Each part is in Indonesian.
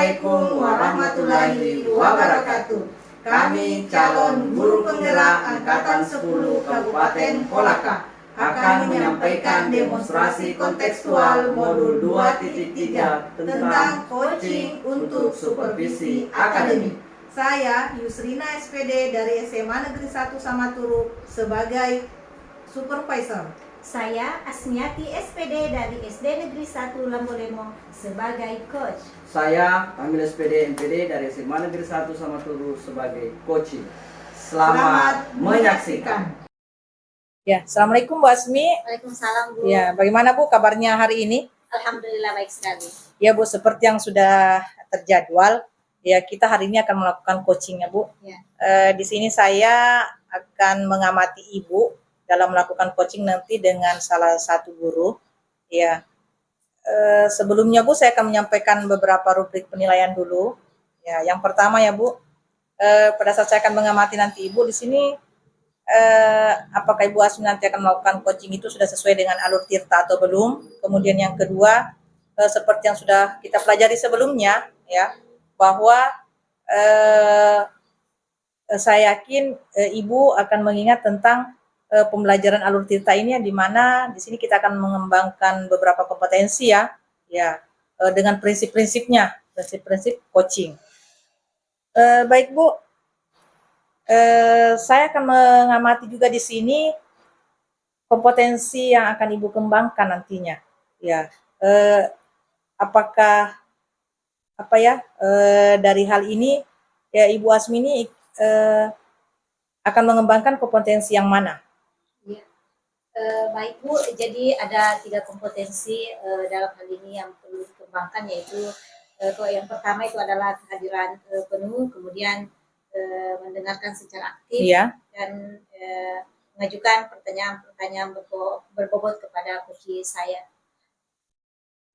Assalamualaikum warahmatullahi wabarakatuh. Kami calon guru penggerak Angkatan 10 Kabupaten Kolaka akan menyampaikan demonstrasi kontekstual modul 2.3 tentang coaching untuk supervisi akademik. Saya Yusrina SPD dari SMA Negeri 1 Samaturu sebagai supervisor. Saya Asmiati SPD dari SD Negeri 1 Lambolemo sebagai coach. Saya Kamil SPD MPD dari SMA Negeri 1 Samaturu sebagai coaching. Selamat menyaksikan. Ya, Assalamualaikum Bu Asmi. Waalaikumsalam Bu. Ya, bagaimana Bu kabarnya hari ini? Alhamdulillah baik sekali. Ya Bu, seperti yang sudah terjadwal, ya kita hari ini akan melakukan coachingnya Bu. Ya. Di sini saya akan mengamati Ibu dalam melakukan coaching nanti dengan salah satu guru. Ya, sebelumnya Bu saya akan menyampaikan beberapa rubrik penilaian dulu. Ya, yang pertama ya Bu, pada saat saya akan mengamati nanti Ibu di sini, apakah Ibu Asmi nanti akan melakukan coaching itu sudah sesuai dengan alur tirta atau belum? Kemudian yang kedua, seperti yang sudah kita pelajari sebelumnya, ya, bahwa saya yakin Ibu akan mengingat tentang pembelajaran alur tirta ini, di mana di sini kita akan mengembangkan beberapa kompetensi ya, dengan prinsip-prinsipnya, prinsip-prinsip coaching. Baik Bu, saya akan mengamati juga di sini kompetensi yang akan Ibu kembangkan nantinya. Ya, apakah dari hal ini ya Ibu Asmi ini akan mengembangkan kompetensi yang mana? Baik Bu, jadi ada 3 kompetensi dalam hal ini yang perlu dikembangkan, yaitu yang pertama itu adalah kehadiran penuh, kemudian mendengarkan secara aktif, ya, dan mengajukan pertanyaan-pertanyaan berbobot kepada coach saya.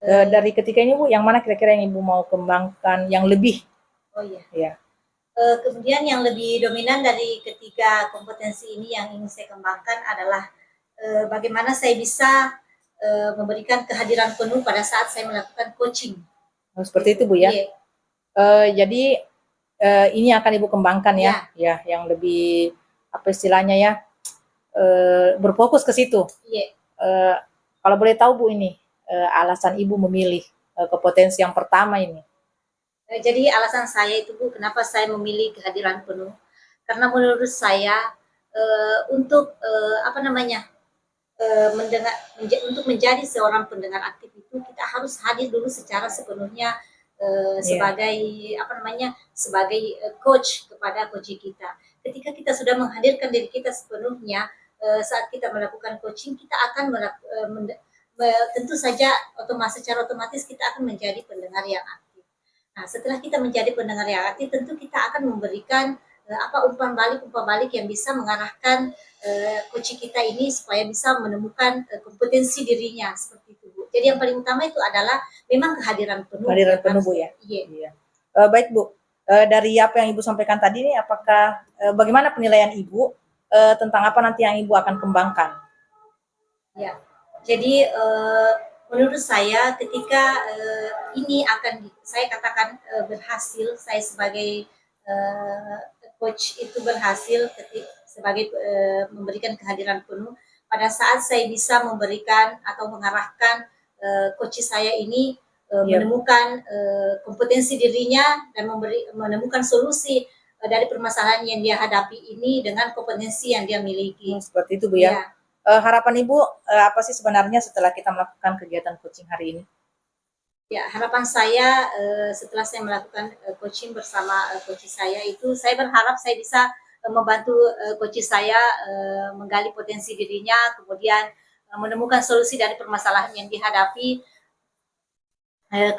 Dari ketiga ini Bu, yang mana kira-kira yang Ibu mau kembangkan yang lebih? Oh iya. Ya. Kemudian yang lebih dominan dari ketiga kompetensi ini yang ingin saya kembangkan adalah bagaimana saya bisa memberikan kehadiran penuh pada saat saya melakukan coaching. Seperti itu Bu ya. Yeah. Jadi ini akan Ibu kembangkan ya, Yeah. Yang lebih apa istilahnya ya, berfokus ke situ. Yeah. Kalau boleh tahu Bu ini alasan Ibu memilih kompetensi yang pertama ini? Jadi alasan saya itu Bu, kenapa saya memilih kehadiran penuh? Karena menurut saya untuk untuk menjadi seorang pendengar aktif itu kita harus hadir dulu secara sepenuhnya sebagai coach kepada coach kita. Ketika kita sudah menghadirkan diri kita sepenuhnya saat kita melakukan coaching, kita akan tentu saja secara otomatis kita akan menjadi pendengar yang aktif. Nah, setelah kita menjadi pendengar yang aktif, tentu kita akan memberikan umpan balik yang bisa mengarahkan coach kita ini supaya bisa menemukan kompetensi dirinya, seperti itu Bu. Jadi yang paling utama itu adalah memang kehadiran penuh. Kehadiran penuh Bu ya. Iya. Baik Bu, dari apa yang Ibu sampaikan tadi ini, apakah bagaimana penilaian Ibu tentang apa nanti yang Ibu akan kembangkan? Ya, jadi menurut saya ketika ini akan saya katakan berhasil, saya sebagai coach itu berhasil sebagai memberikan kehadiran penuh pada saat saya bisa memberikan atau mengarahkan coach saya ini menemukan kompetensi dirinya dan menemukan solusi dari permasalahan yang dia hadapi ini dengan kompetensi yang dia miliki. Seperti itu Bu ya. Harapan Ibu apa sih sebenarnya setelah kita melakukan kegiatan coaching hari ini? Ya, harapan saya setelah saya melakukan coaching bersama coach saya itu, saya berharap saya bisa membantu coach saya menggali potensi dirinya, kemudian menemukan solusi dari permasalahan yang dihadapi.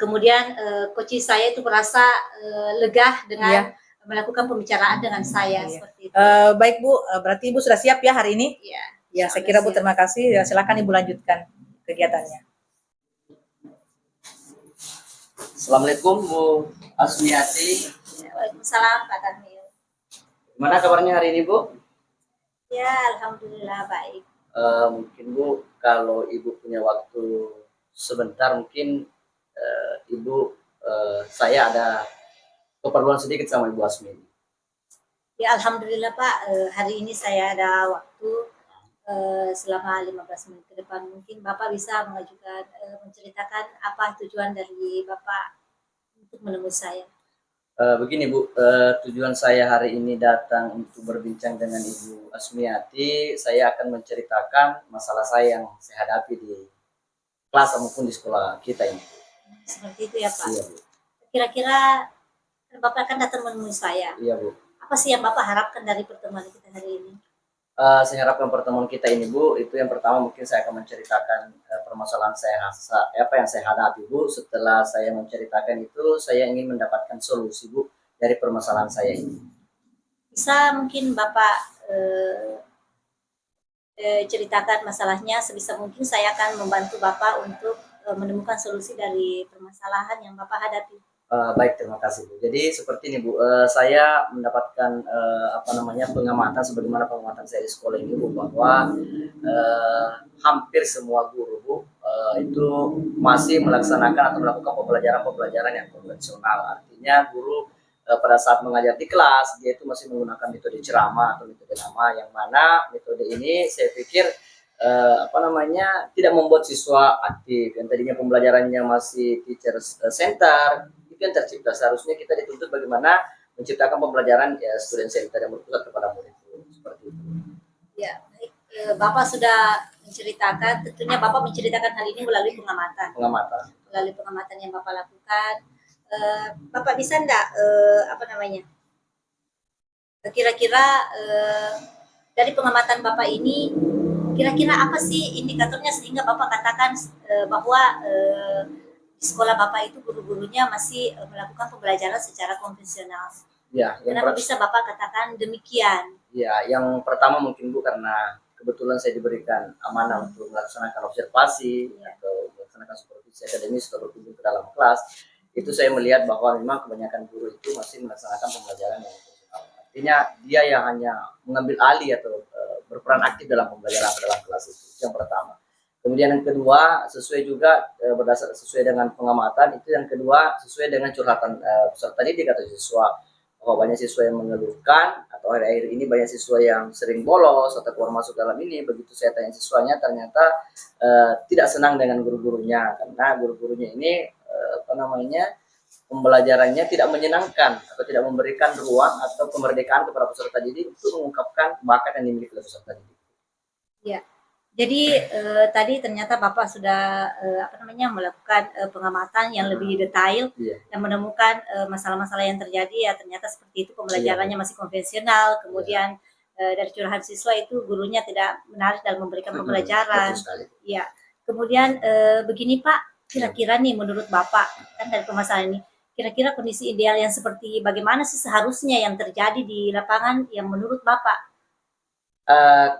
Kemudian coach saya itu merasa lega dengan melakukan pembicaraan dengan saya. Seperti itu. Baik Bu, berarti Ibu sudah siap ya hari ini? Iya. Ya, saya kira Bu, terima kasih. Ya, silakan Ibu lanjutkan kegiatannya. Assalamualaikum Bu Asmiati. Waalaikumsalam Pak Tarmil. Gimana kabarnya hari ini Bu? Ya, alhamdulillah baik. Mungkin Bu, kalau Ibu punya waktu sebentar, mungkin Ibu saya ada keperluan sedikit sama Ibu Asmi. Ya, alhamdulillah Pak, hari ini saya ada waktu selama 15 menit ke depan. Mungkin Bapak bisa mengajukan, menceritakan apa tujuan dari Bapak untuk menemui saya. Begini Bu, tujuan saya hari ini datang untuk berbincang dengan Ibu Asmiati. Saya akan menceritakan masalah saya yang saya hadapi di kelas maupun di sekolah kita ini. Seperti itu ya Pak. Iya Bu. Kira-kira Bapak akan datang menemui saya. Iya Bu. Apa sih yang Bapak harapkan dari pertemuan kita hari ini? Saya harapkan pertemuan kita ini Bu, itu yang pertama mungkin saya akan menceritakan permasalahan apa yang saya hadapi Bu. Setelah saya menceritakan itu, saya ingin mendapatkan solusi Bu dari permasalahan saya ini. Bisa mungkin Bapak ceritakan masalahnya, sebisa mungkin saya akan membantu Bapak untuk menemukan solusi dari permasalahan yang Bapak hadapi. Baik, terima kasih Bu. Jadi seperti ini Bu, saya mendapatkan pengamatan sebagaimana pengamatan saya di sekolah ini Bu, bahwa hampir semua guru Bu itu masih melaksanakan atau melakukan pembelajaran yang konvensional. Artinya guru pada saat mengajar di kelas dia itu masih menggunakan metode ceramah atau metode lama, yang mana metode ini saya pikir tidak membuat siswa aktif. Yang tadinya pembelajarannya masih teacher center, itu yang tercipta. Seharusnya kita dituntut bagaimana menciptakan pembelajaran student center yang berpusat kepada murid, seperti itu. Ya, baik. Bapak sudah menceritakan, tentunya Bapak menceritakan hal ini melalui pengamatan. Melalui pengamatan yang Bapak lakukan. Bapak bisa enggak kira-kira dari pengamatan Bapak ini, kira-kira apa sih indikatornya sehingga Bapak katakan bahwa di sekolah Bapak itu guru-gurunya masih melakukan pembelajaran secara konvensional? Ya, kenapa bisa Bapak katakan demikian? Ya, yang pertama mungkin Bu, karena kebetulan saya diberikan amanah untuk melaksanakan observasi atau melaksanakan supervisi akademis atau berkunjung ke dalam kelas. Itu saya melihat bahwa memang kebanyakan guru itu masih melaksanakan pembelajaran yang konvensional. Artinya dia yang hanya mengambil alih atau berperan aktif dalam pembelajaran dalam kelas itu. Yang pertama. Kemudian yang kedua, sesuai juga sesuai dengan pengamatan itu, yang kedua sesuai dengan curhatan peserta didik atau siswa, bahwa banyak siswa yang mengeluhkan atau akhir-akhir ini banyak siswa yang sering bolos atau keluar masuk dalam ini. Begitu saya tanya siswanya, ternyata tidak senang dengan guru-gurunya karena guru-gurunya ini pembelajarannya tidak menyenangkan atau tidak memberikan ruang atau kemerdekaan kepada peserta didik untuk mengungkapkan bakat yang dimiliki oleh peserta didik. Ya. Jadi tadi ternyata Bapak sudah melakukan pengamatan yang lebih detail dan menemukan masalah-masalah yang terjadi. Ya, ternyata seperti itu, pembelajarannya masih konvensional. Kemudian dari curahan siswa itu gurunya tidak menarik dalam memberikan pembelajaran. Ya. Kemudian begini Pak, kira-kira nih menurut Bapak, kan dari permasalahan ini, kira-kira kondisi ideal yang seperti bagaimana sih seharusnya yang terjadi di lapangan yang menurut Bapak?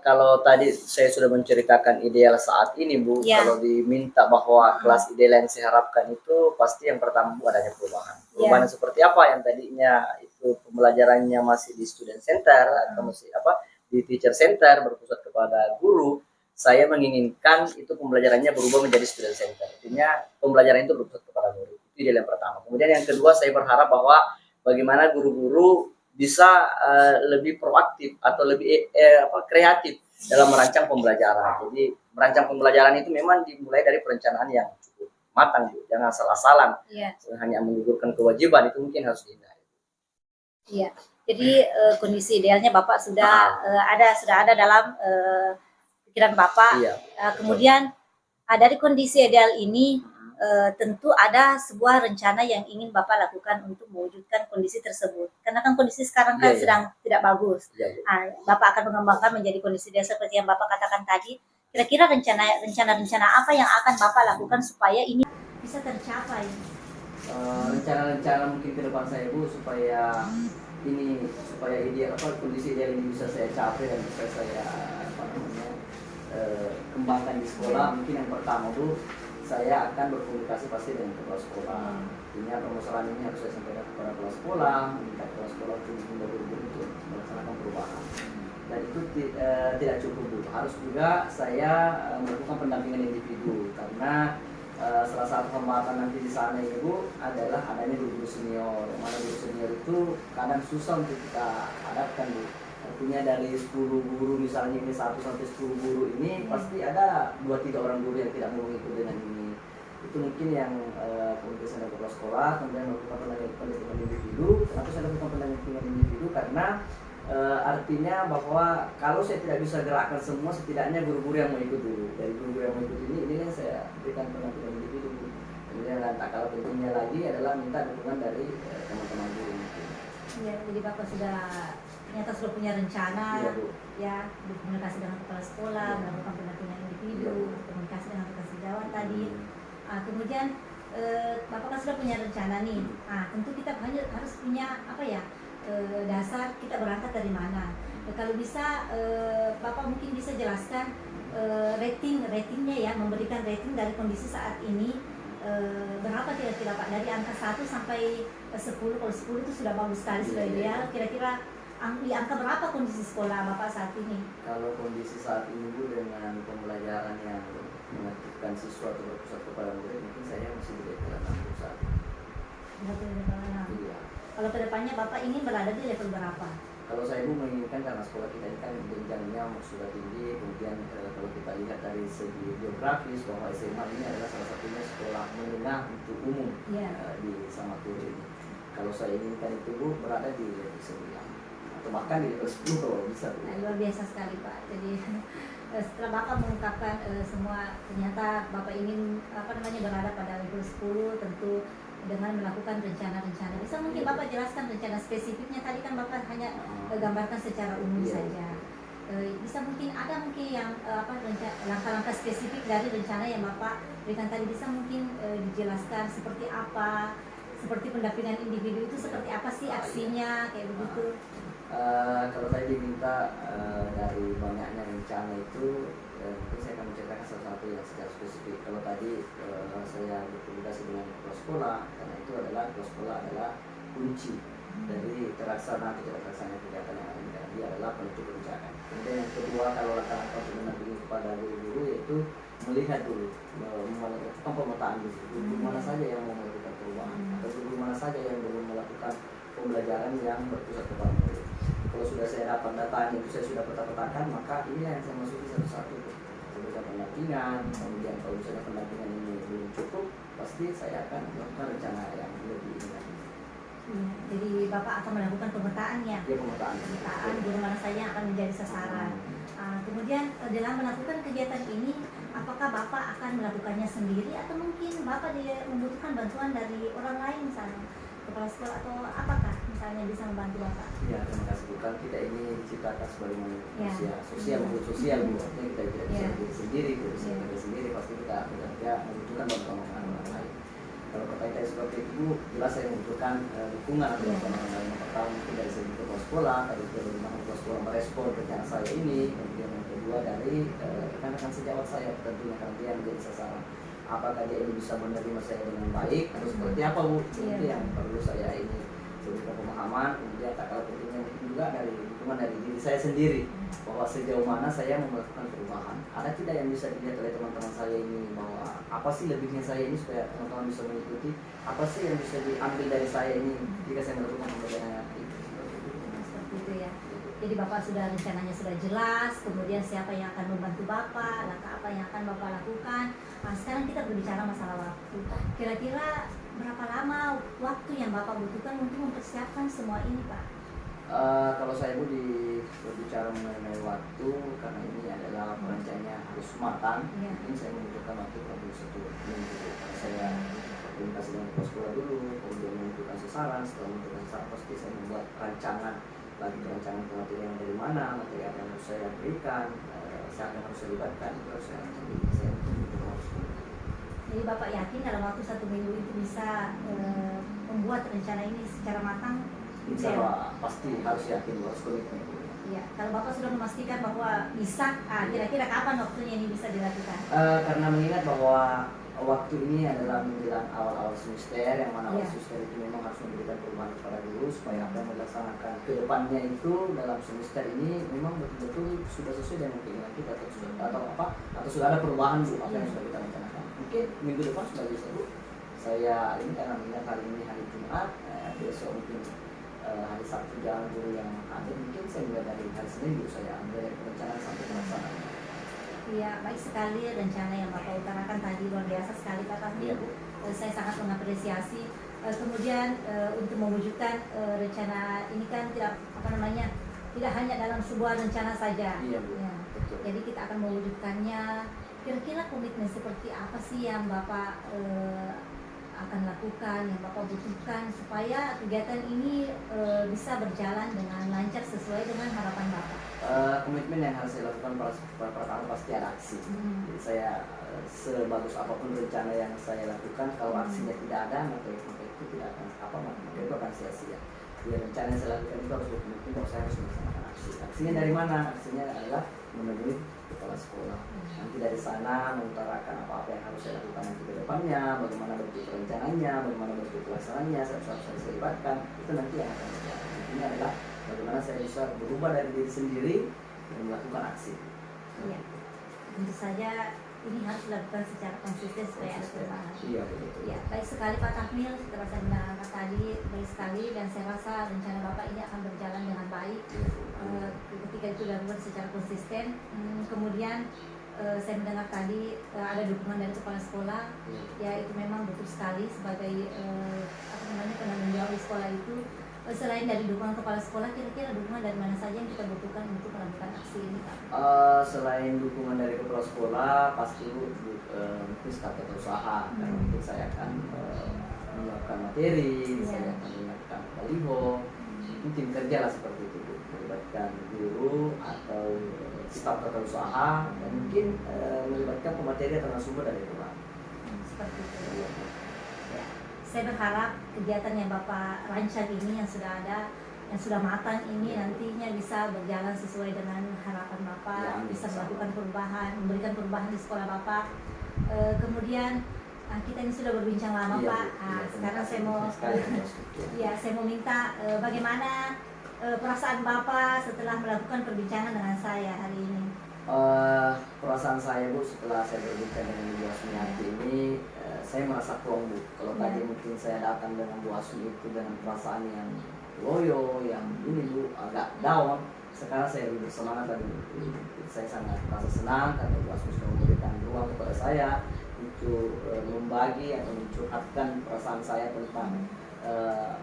Kalau tadi saya sudah menceritakan ideal saat ini Bu, kalau diminta bahwa kelas ideal yang saya harapkan itu pasti yang pertama Bu, adanya perubahan. Perubahan seperti apa? Yang tadinya itu pembelajarannya masih di student center atau masih di teacher center berpusat kepada guru. Saya menginginkan itu pembelajarannya berubah menjadi student center. Artinya pembelajaran itu berpusat kepada guru. Itu ideal yang pertama. Kemudian yang kedua, saya berharap bahwa bagaimana guru-guru bisa lebih proaktif atau lebih kreatif dalam merancang pembelajaran. Jadi merancang pembelajaran itu memang dimulai dari perencanaan yang cukup matang, Bu. Jangan salah-salah. Hanya menggugurkan kewajiban, itu mungkin harus dihindari. Iya. Jadi kondisi idealnya Bapak sudah ada dalam pikiran Bapak. Kemudian dari kondisi ideal ini tentu ada sebuah rencana yang ingin Bapak lakukan untuk mewujudkan kondisi tersebut. Karena kan kondisi sekarang kan sedang tidak bagus. Bapak akan mengembangkan menjadi kondisi ideal seperti yang Bapak katakan tadi. Kira-kira rencana apa yang akan Bapak lakukan supaya ini bisa tercapai? Rencana-rencana mungkin ke depan saya Bu, supaya ideal kondisi ideal ini bisa saya capai dan bisa saya kembangkan di sekolah. Mungkin yang pertama Bu, saya akan berkomunikasi pasti dengan kepala sekolah. Artinya permasalahan ini harus saya sampaikan kepada kepala sekolah, minta kepala sekolah untuk untuk melaksanakan perubahan. Dan itu tidak cukup Bu. Harus juga saya melakukan pendampingan individu, karena salah satu hambatan nanti di sana ini Bu adalah adanya guru senior. Yang mana guru senior itu kadang susah untuk kita hadapkan Bu. Artinya dari 10 guru misalnya ini 1 sampai 10 guru ini pasti ada 2-3 orang guru yang tidak mau mengikuti dengan ini. Itu mungkin yang kemudian saya lakukan sekolah, kemudian melakukan pendampingan individu. Kenapa saya lakukan pendampingan individu? Karena artinya bahwa kalau saya tidak bisa gerakkan semua, setidaknya guru-guru yang mau ikut dulu. Dari guru-guru yang mau ikut ini yang saya berikan pendampingan individu. Kemudian tak kalah pentingnya lagi adalah minta dukungan dari teman-teman guru. Ya, jadi Bapak ternyata sudah punya rencana, Iya, Bu. ya, berkomunikasi dengan kepala sekolah, Iya. melakukan pendampingan individu, Iya. komunikasi dengan tukang sejawat tadi. Kemudian Bapak kan sudah punya rencana nih. Tentu kita harus punya apa ya, dasar kita berangkat dari mana. Kalau bisa Bapak mungkin bisa jelaskan ratingnya ya, memberikan rating dari kondisi saat ini. Berapa kira-kira Pak, dari angka 1 sampai 10? Kalau 10 itu sudah bagus sekali, sudah Iya, ideal. Kira-kira di angka berapa kondisi sekolah Bapak saat ini? Kalau kondisi saat ini Bu dengan pembelajaran yang mengaktifkan siswa atau berpusat kepada murid, mungkin saya masih di level 6 saat ini. Berapa level 6? Iya. Kalau kedepannya Bapak ingin berada di level berapa? Kalau saya Bu menginginkan karena sekolah kita ini kan jenjangnya sudah tinggi, kemudian kalau kita lihat dari segi geografis bahwa SMA ini adalah salah satunya sekolah menengah untuk umum Iya. di Samatur ini. Kalau saya inginkan itu Bu berada di level 9 atau bahkan di level 10 kalau bisa Bu. Luar biasa sekali Pak. Jadi setelah Bapak mengungkapkan semua, ternyata Bapak ingin berada pada level 10, tentu dengan melakukan rencana-rencana. Bisa mungkin Bapak jelaskan rencana spesifiknya? Tadi kan Bapak hanya gambarkan secara umum Iya. saja. Bisa mungkin yang langkah-langkah spesifik dari rencana yang Bapak berikan tadi, bisa mungkin dijelaskan seperti apa, seperti pendampingan individu itu seperti apa sih aksinya, kayak begitu. Kalau tadi diminta dari banyaknya rencana itu, mungkin saya akan menceritakan salah satu yang secara spesifik. Kalau tadi saya berkomunikasi dengan kepala sekolah, karena itu adalah kepala sekolah adalah kunci dari terlaksana atau tidak terlaksana kegiatan yang ada di dalam. Dia adalah penentu kebijakan. Kemudian yang kedua, kalau langkah-langkah untuk mendampingi kepada guru-guru yaitu melihat dulu, melakukan pemetaan dulu, guru mana saja yang mau melakukan perubahan, atau guru mana saja yang belum melakukan pembelajaran yang berpusat kepada murid. Kalau sudah saya dapat datanya itu saya sudah peta-petakan, maka ini yang saya masuki satu-satu. Saya berikan pendampingan, kemudian kalau misalnya pendampingan ini belum cukup, pasti saya akan melakukan rencana yang lebih ini lagi. Jadi Bapak akan melakukan pemetaannya. Dia pemetaan. Pemetaan guru mana saja yang akan menjadi sasaran. Kemudian dalam melakukan kegiatan ini, apakah Bapak akan melakukannya sendiri atau mungkin Bapak membutuhkan bantuan dari orang lain misalnya, kepala sekolah atau apakah misalnya bisa membantu Bapak? Ya, terima kasih. Bukan kita ini diciptakan sebagai manusia Ya. sosial, sosial Bu. Artinya kita tidak bisa Ya. berdiri sendiri, tidak bisa Ya. berdiri sendiri, pasti kita bekerja membutuhkan bantuan orang lain. Kalau pertanyaan seperti itu, jelas saya membutuhkan dukungan atau Ya. bantuan orang lain. Yang pertama mungkin dari segi kepala sekolah, dari bagaimana kepala sekolah merespon rencana saya ini, kemudian yang kedua dari rekan-rekan sejawat saya tentunya, karena dia menjadi sasaran. Apakah dia ini bisa menerima saya dengan baik atau seperti apa Bu? Itu yang perlu saya ini berikan pemahaman. Kemudian tak kalah pentingnya mungkin juga dari dukungan dari diri saya sendiri, bahwa sejauh mana saya melakukan perubahan. Ada tidak yang bisa dilihat oleh teman-teman saya ini, bahwa apa sih lebihnya saya ini supaya teman-teman bisa mengikuti, apa sih yang bisa diambil dari saya ini jika saya melakukan pembelajaran ini. Seperti itu ya. Jadi Bapak sudah rencananya sudah jelas, kemudian siapa yang akan membantu Bapak, langkah apa yang akan Bapak lakukan. Sekarang kita berbicara masalah waktu. Kira-kira berapa lama waktu yang Bapak butuhkan untuk mempersiapkan semua ini, Pak? Kalau saya Bu berbicara mengenai waktu, karena ini adalah perencananya harus matang, Iya. mungkin saya membutuhkan waktu kurang lebih 1 minggu. Saya komunikasi dengan kepala sekolah dulu, kemudian menentukan sasaran. Setelah menentukan sasaran, pasti saya membuat rancangan, lagi rancangan pematerian dari mana, materi apa yang harus saya berikan, siapa yang harus saya libatkan, itu harus saya membutuhkan waktu. Jadi Bapak yakin dalam waktu 1 minggu itu bisa membuat rencana ini secara matang? Insya Allah pasti harus yakin, harus komitmen. Iya. Kalau Bapak sudah memastikan bahwa bisa, kira-kira kapan waktunya ini bisa dilakukan? Karena mengingat bahwa waktu ini adalah menjelang awal-awal semester, yang mana awal Iya. semester itu memang harus memberikan perubahan kepada guru supaya apa yang dilaksanakan ke depannya itu dalam semester ini memang betul-betul sudah sesuai dengan keinginan kita, atau sudah ada perubahan Bu, apa yang sudah kita rencanakan. mungkin minggu depan sudah bisa Bu. Saya ini karena mengingat hari ini hari Jumat, besok mungkin hari Sabtu jalan guru yang ada, mungkin saya mulai dari hari Senin dulu saya ambil dari perencanaan sampai pelaksanaan. Iya, baik sekali rencana yang Bapak utarakan tadi, luar biasa sekali Pak Tahmil. Iya, Bu. Saya sangat mengapresiasi. Kemudian untuk mewujudkan rencana ini kan tidak tidak hanya dalam sebuah rencana saja. Iya, Bu. Ya. Betul. Jadi kita akan mewujudkannya. Kira-kira komitmen seperti apa sih yang Bapak akan lakukan, yang Bapak butuhkan supaya kegiatan ini bisa berjalan dengan lancar sesuai dengan harapan Bapak? Komitmen yang harus saya lakukan pertama pasti ada aksi. Jadi saya sebagus apapun rencana yang saya lakukan, kalau aksinya tidak ada maka itu tidak akan maka itu akan sia-sia. Ya, rencana yang saya lakukan itu harus berkomitmen bahwa saya harus melaksanakan aksi. Aksinya dari mana? Aksinya adalah menemui kepala sekolah. Nanti dari sana mengutarakan apa-apa yang harus saya lakukan nanti ke depannya, bagaimana bentuk rencananya, bagaimana bentuk pelaksanaannya, saya harus libatkan. Itu nanti yang akan terjadi. Intinya adalah bagaimana saya bisa berubah dari diri sendiri dan melakukan aksi. Iya, tentu saja ini harus dilakukan secara konsisten supaya ada perubahan. Iya, betul. Ya, baik sekali Pak Tahmil, setelah saya mendengarkan tadi, baik sekali, dan saya rasa rencana Bapak ini akan berjalan dengan baik ketika itu dilakukan secara konsisten. Kemudian saya mendengar tadi ada dukungan dari kepala sekolah, ya itu memang betul sekali sebagai penanggung jawab di sekolah itu. Selain dari dukungan kepala sekolah, kira-kira dukungan dari mana saja yang kita butuhkan untuk melakukan aksi ini, Pak? Selain dukungan dari kepala sekolah, pasti mungkin staf usaha, dan mungkin saya akan menyiapkan materi, saya akan menyiapkan baliho, mungkin tim kerja lah seperti itu, Bu. Melibatkan guru atau staf tata usaha, dan mungkin melibatkan pemateri atau narasumber dari luar. Seperti itu. Ya. Saya berharap kegiatan yang Bapak rancang ini yang sudah ada, yang sudah matang ini nantinya bisa berjalan sesuai dengan harapan Bapak, Ya, bisa sama. melakukan perubahan, memberikan perubahan di sekolah Bapak. Kemudian kita ini sudah berbincang lama Iya, Pak. Bu. Iya, Sekarang saya mau sekali, saya mau minta bagaimana perasaan Bapak setelah melakukan perbincangan dengan saya hari ini. Perasaan saya Bu setelah saya berbincang dengan Bu Asmi Hati ini, saya merasa plong Bu. Kalau Ya. tadi mungkin saya datang dengan Bu Asmi itu dengan perasaan yang loyo, yang ini Bu agak down, sekarang saya lebih bersemangat dan saya sangat merasa senang karena Bu Asmi sudah memberikan ruang kepada saya untuk membagi atau mencurhatkan perasaan saya tentang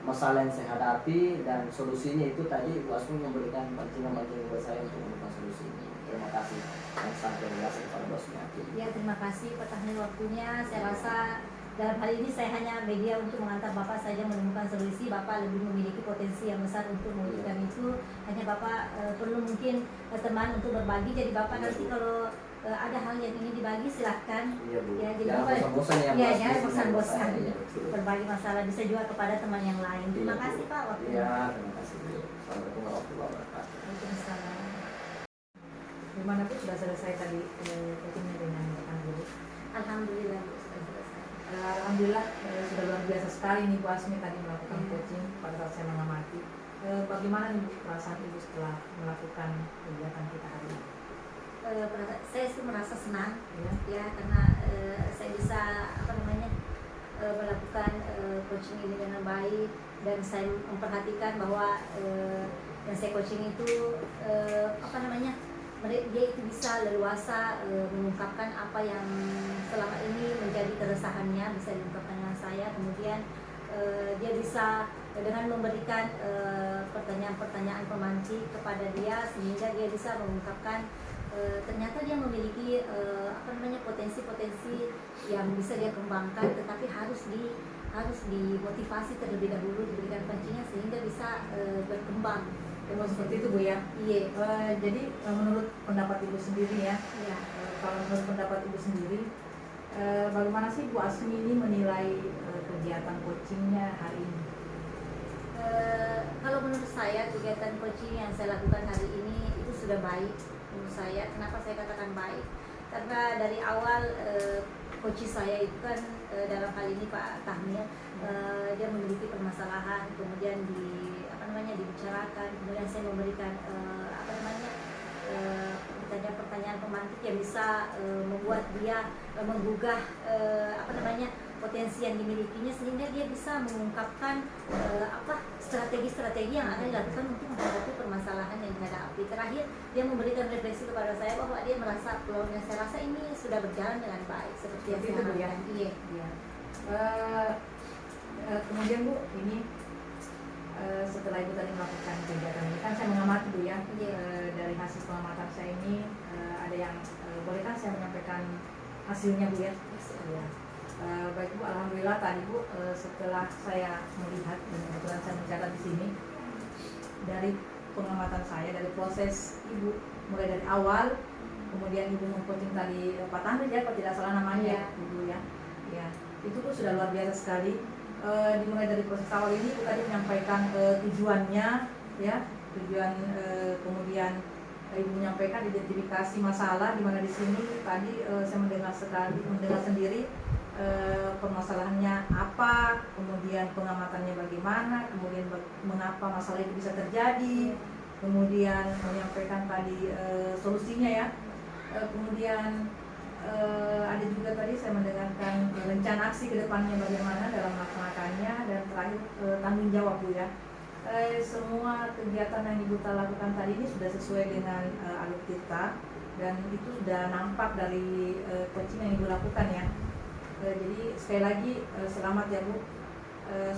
masalah yang saya hadapi, dan solusinya itu tadi Bu Asmi memberikan pancingan-pancingan kepada saya untuk menemukan solusi. Terima kasih dan sangat terima kasih kepada Bu Asmi Hati. Ya, terima kasih Pak Tahmil waktunya. Saya rasa dalam hal ini saya hanya media untuk mengantar Bapak saja menemukan solusi. Bapak lebih memiliki potensi yang besar untuk mewujudkan itu. Hanya Bapak perlu mungkin teman untuk berbagi. Jadi Bapak nanti kalau ada hal yang ingin dibagi silahkan. Iya Bu. Ya, jadi Jangan Bapak bosan-bosan ya. ya, Bu Asmi, jangan bosan-bosan. dengan saya. Iya, betul. Berbagi masalah bisa juga kepada teman yang lain. Terima Iya, Bu. kasih Pak waktunya. Iya, terima kasih Bu. Assalamualaikum warahmatullahi wabarakatuh. Waalaikumsalam. Gimana Bu, sudah selesai tadi coachingnya dengan rekan guru? Alhamdulillah Bu, sudah selesai. Alhamdulillah sudah luar biasa sekali nih Bu Asmi tadi melakukan Iya. coaching pada saat saya mengamati. Bagaimana nih Bu perasaan Ibu setelah melakukan kegiatan kita hari ini? Saya sih merasa senang Ya. ya, karena saya bisa melakukan coaching ini dengan baik, dan saya memperhatikan bahwa yang saya coaching itu dia itu bisa leluasa mengungkapkan apa yang selama ini menjadi keresahannya, bisa diungkapkan dengan saya. Kemudian dia bisa dengan memberikan pertanyaan-pertanyaan pemantik kepada dia, sehingga dia bisa mengungkapkan ternyata dia memiliki potensi-potensi yang bisa dia kembangkan, tetapi harus dimotivasi terlebih dahulu, diberikan pancingan sehingga bisa berkembang. Seperti itu Bu ya. Iya. Jadi menurut pendapat Ibu sendiri ya, Iya. kalau menurut pendapat Ibu sendiri, bagaimana sih Bu Asmi ini menilai kegiatan coachingnya hari ini? Kalau menurut saya kegiatan coaching yang saya lakukan hari ini itu sudah baik menurut saya. Kenapa saya katakan baik? Karena dari awal coach saya itu kan dalam hal ini Pak Tahmil, dia memiliki permasalahan, kemudian dibicarakan, kemudian saya memberikan pertanyaan-pertanyaan pemantik yang bisa membuat dia menggugah potensi yang dimilikinya, sehingga dia bisa mengungkapkan strategi-strategi yang akan dilakukan untuk menghadapi permasalahan yang dihadapi. Terakhir, dia memberikan refleksi kepada saya bahwa dia merasa peluangnya, saya rasa ini sudah berjalan dengan baik seperti yang saya harapkan. Iya. Kemudian Bu, ini setelah Ibu tadi melakukan kegiatan ini, kan saya mengamati Bu ya, dari hasil pengamatan saya ini ada yang bolehkah saya menyampaikan hasilnya Bu ya? Ya. Baik Bu, alhamdulillah tadi Bu, setelah saya melihat dan kebetulan saya mencatat di sini dari pengamatan saya, dari proses Ibu mulai dari awal, kemudian Ibu mengcoaching tadi Pak Tanri ya, kalau tidak salah namanya Ibu ya, itu pun sudah luar biasa sekali. Dimulai dari proses awal ini Ibu tadi menyampaikan tujuannya ya, kemudian Ibu menyampaikan identifikasi masalah, di mana di sini tadi saya mendengar sendiri permasalahannya apa, kemudian pengamatannya bagaimana, kemudian mengapa masalah itu bisa terjadi, kemudian menyampaikan tadi solusinya ya, kemudian ada juga tadi saya mendengarkan rencana aksi ke depannya bagaimana dalam melaksanakannya, dan terakhir tanggung jawab Bu ya. Semua kegiatan yang Ibu lakukan tadi ini sudah sesuai dengan alur kita, dan itu sudah nampak dari coaching yang Ibu lakukan ya. Jadi sekali lagi selamat ya Bu,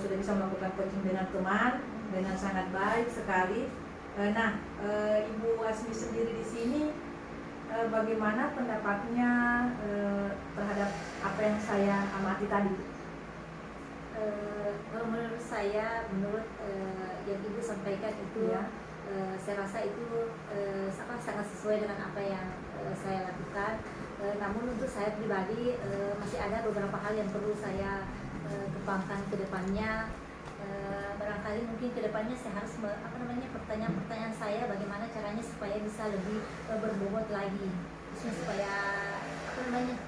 sudah bisa melakukan coaching dengan teman dengan sangat baik sekali. Ibu Asmi sendiri di sini bagaimana pendapatnya terhadap apa yang saya amati tadi? Kalau menurut saya, yang Ibu sampaikan itu saya rasa itu sangat sesuai dengan apa yang saya lakukan. Namun untuk saya pribadi masih ada beberapa hal yang perlu saya kembangkan ke depannya. Barangkali mungkin ke depannya saya harus pertanyaan-pertanyaan saya bagaimana caranya supaya bisa lebih berbobot lagi, supaya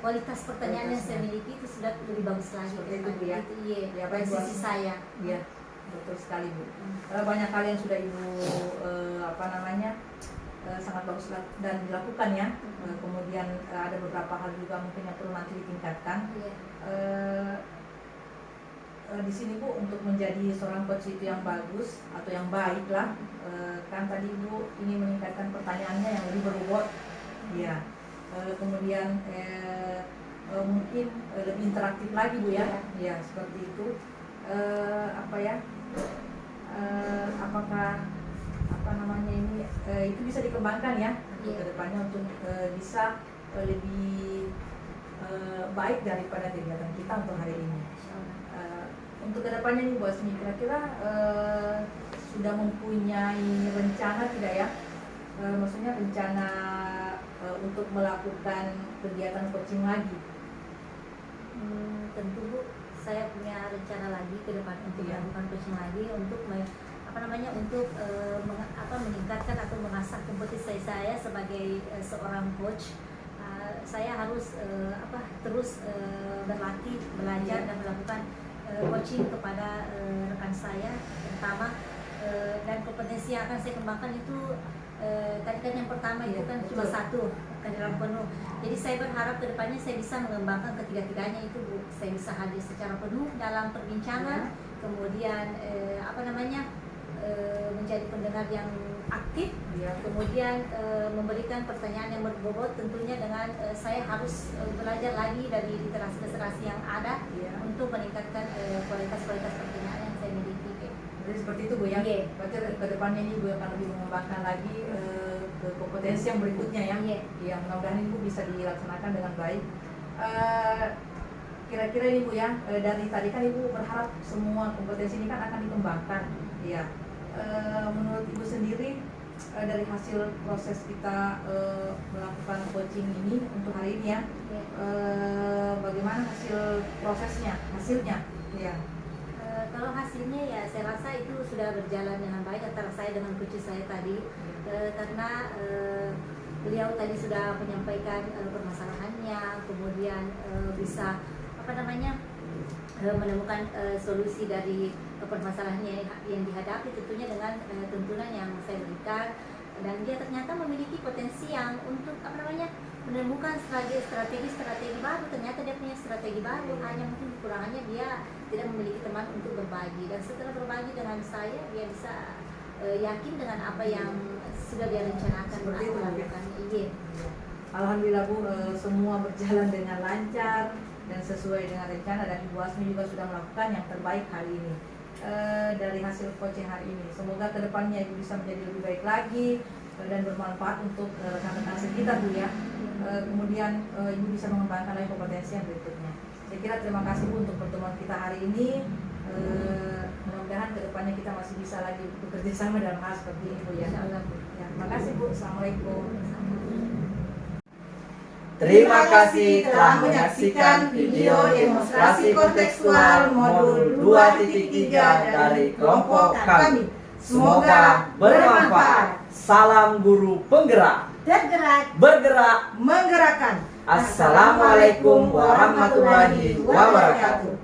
kualitas pertanyaan yang saya miliki itu sudah lebih bagus lagi. Seperti itu ya. Iya, dari sisi saya. Iya, betul sekali Bu. Banyak hal yang sudah Ibu sangat bagus dan dilakukan ya. Kemudian ada beberapa hal juga mungkin yang perlu nanti ditingkatkan. Di sini Bu, untuk menjadi seorang coach itu yang bagus atau yang baik lah, kan tadi Bu ini meningkatkan pertanyaannya yang lebih berbobot, ya. Kemudian mungkin lebih interaktif lagi Bu ya, ya seperti itu. Apakah ini itu bisa dikembangkan ya untuk kedepannya untuk bisa lebih baik daripada kegiatan kita untuk hari ini. Untuk kedepannya nih Bu Asmi, kira-kira sudah mempunyai rencana tidak ya? Maksudnya rencana untuk melakukan kegiatan coaching lagi? Tentu Bu, saya punya rencana lagi ke depan untuk melakukan coaching lagi, untuk meningkatkan atau mengasah kompetensi saya sebagai seorang coach. Saya harus terus berlatih, belajar dan melakukan coaching kepada rekan saya terutama, dan kompetensi yang akan saya kembangkan itu tadi kan yang pertama itu kan cuma satu, bukan dalam penuh. Jadi saya berharap kedepannya saya bisa mengembangkan ketiga-tiganya itu Bu. Saya bisa hadir secara penuh dalam perbincangan, kemudian menjadi pendengar yang aktif, kemudian memberikan pertanyaan yang berbobot, tentunya dengan saya harus belajar lagi dari literasi yang ada untuk meningkatkan kualitas pertanyaan yang saya miliki. Jadi seperti itu Bu ya. Berarti ke depannya ini Bu akan lebih mengembangkan lagi ke kompetensi yang berikutnya ya. Yang mudah-mudahan ini Bu bisa dilaksanakan dengan baik. Kira-kira ini Bu ya, dari tadi kan Ibu berharap semua kompetensi ini kan akan dikembangkan. Ya. Menurut Ibu sendiri dari hasil proses kita melakukan coaching ini untuk hari ini ya, bagaimana hasilnya? Ya. Kalau hasilnya ya saya rasa itu sudah berjalan dengan baik antara saya dengan coach saya tadi, karena beliau tadi sudah menyampaikan permasalahannya, kemudian bisa menemukan solusi dari permasalahannya yang dihadapi, tentunya dengan tuntunan yang saya berikan. dan dia ternyata memiliki potensi yang untuk menemukan strategi baru. Ternyata dia punya strategi baru, hanya mungkin kekurangannya dia tidak memiliki teman untuk berbagi, dan setelah berbagi dengan saya dia bisa yakin dengan apa yang sudah dia rencanakan Seperti itu, Bu. lakukan. Iya. Alhamdulillah Bu, semua berjalan dengan lancar dan sesuai dengan rencana, dan Ibu Asmi juga sudah melakukan yang terbaik hari ini. Dari hasil coaching hari ini, semoga kedepannya Ibu bisa menjadi lebih baik lagi dan bermanfaat untuk rekan-rekan sekitar Bu ya. Kemudian Ibu bisa mengembangkan lagi kompetensi yang berikutnya. Saya kira terima kasih Bu untuk pertemuan kita hari ini. Mudah-mudahan kedepannya kita masih bisa lagi bekerja sama dalam hal seperti ini Bu ya. Ya, terima kasih Bu. Assalamualaikum. Terima kasih telah menyaksikan video demonstrasi kontekstual modul 2.3 dari kelompok kami. Semoga bermanfaat. Salam guru penggerak. Bergerak Bergerak. Menggerakkan. Assalamualaikum warahmatullahi wabarakatuh.